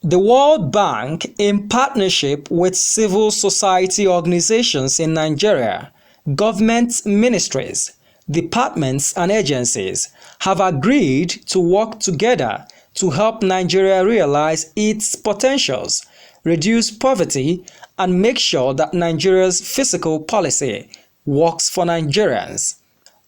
The World Bank, in partnership with civil society organizations in Nigeria, government ministries, departments and agencies, have agreed to work together to help Nigeria realize its potentials, reduce poverty, and make sure that Nigeria's fiscal policy works for Nigerians.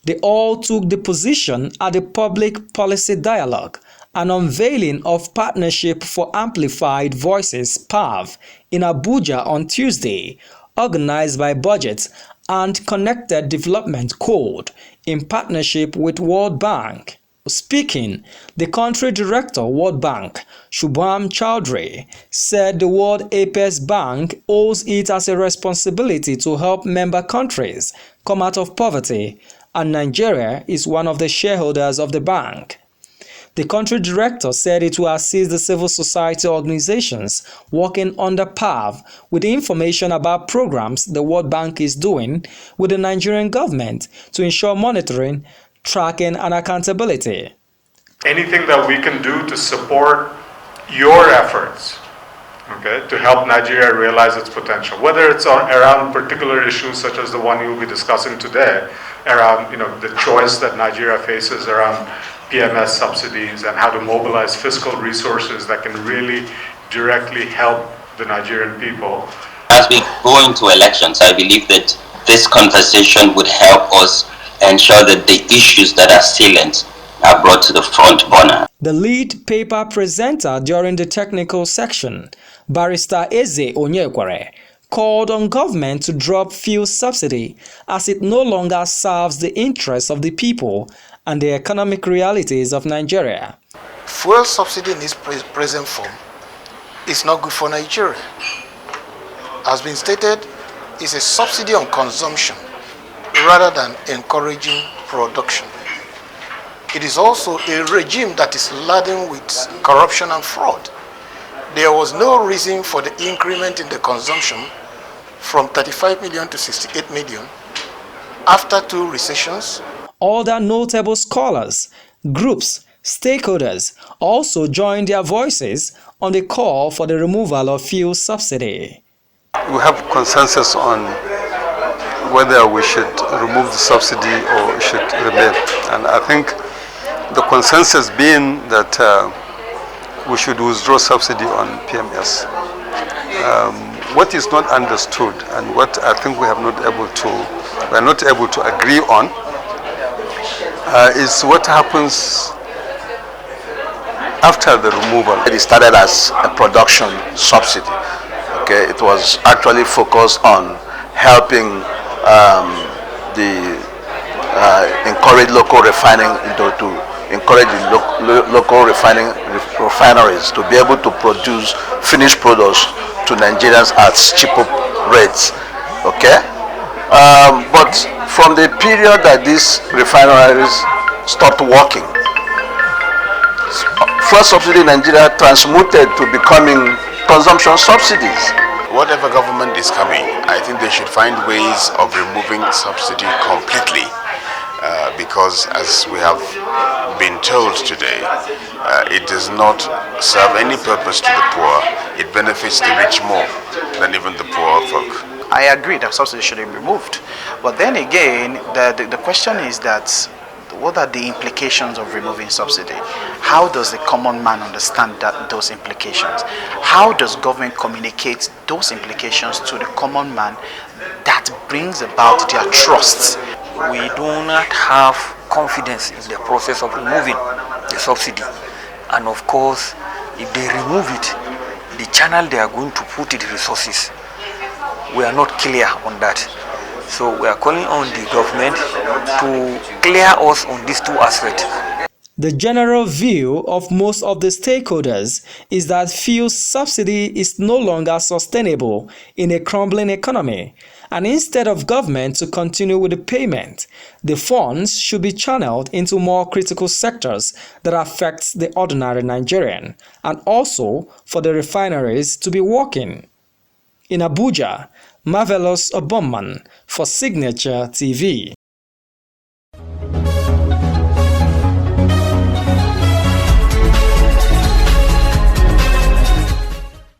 They all took the position at the Public Policy Dialogue, an unveiling of Partnership for Amplified Voices (PAV) in Abuja on Tuesday, organized by Budget and Connected Development Code in partnership with World Bank. Speaking, the country director World Bank, Shubham Chaudhry, said the World Apex Bank owes it as a responsibility to help member countries come out of poverty, and Nigeria is one of the shareholders of the bank. The country director said it will assist the civil society organizations working under PAV with information about programs the World Bank is doing with the Nigerian government to ensure monitoring, tracking, and accountability. Anything that we can do to support your efforts, okay, to help Nigeria realize its potential, whether it's around particular issues such as the one you'll be discussing today, around the choice that Nigeria faces around PMS subsidies and how to mobilize fiscal resources that can really directly help the Nigerian people. As we go into elections, I believe that this conversation would help us ensure that the issues that are salient are brought to the front burner. The lead paper presenter during the technical section, Barrister Eze Onyekwere, called on government to drop fuel subsidy as it no longer serves the interests of the people and the economic realities of Nigeria. Fuel subsidy in its present form is not good for Nigeria. As been stated, it's a subsidy on consumption rather than encouraging production. It is also a regime that is laden with corruption and fraud. There was no reason for the increment in the consumption from 35 million to 68 million after 2 recessions. Other notable scholars, groups, stakeholders also joined their voices on the call for the removal of fuel subsidy. We have consensus on whether we should remove the subsidy or it should remain. And I think the consensus being that we should withdraw subsidy on PMS. What is not understood and what I think we are not able to agree on is what happens after the removal. It started as a production subsidy. Okay, it was actually focused on helping encourage local refining to encourage the local refineries to be able to produce finished products to Nigerians at cheaper rates. Okay, but from the period that these refineries stopped working, fuel subsidy in Nigeria transmuted to becoming consumption subsidies. Whatever government is coming, I think they should find ways of removing subsidy completely, because as we have been told today, it does not serve any purpose to the poor. It benefits the rich more than even the poor folk. I agree that subsidy should be removed, but then again, the question is that what are the implications of removing subsidy? How does the common man understand those implications? How does government communicate those implications to the common man that brings about their trust? We do not have confidence in the process of removing the subsidy. And of course, if they remove it, the channel they are going to put the resources, we are not clear on that. So we are calling on the government to clear us on these 2 aspects. The general view of most of the stakeholders is that fuel subsidy is no longer sustainable in a crumbling economy, and instead of government to continue with the payment, the funds should be channeled into more critical sectors that affect the ordinary Nigerian, and also for the refineries to be working. In Abuja, Marvelous Obomman for Signature TV.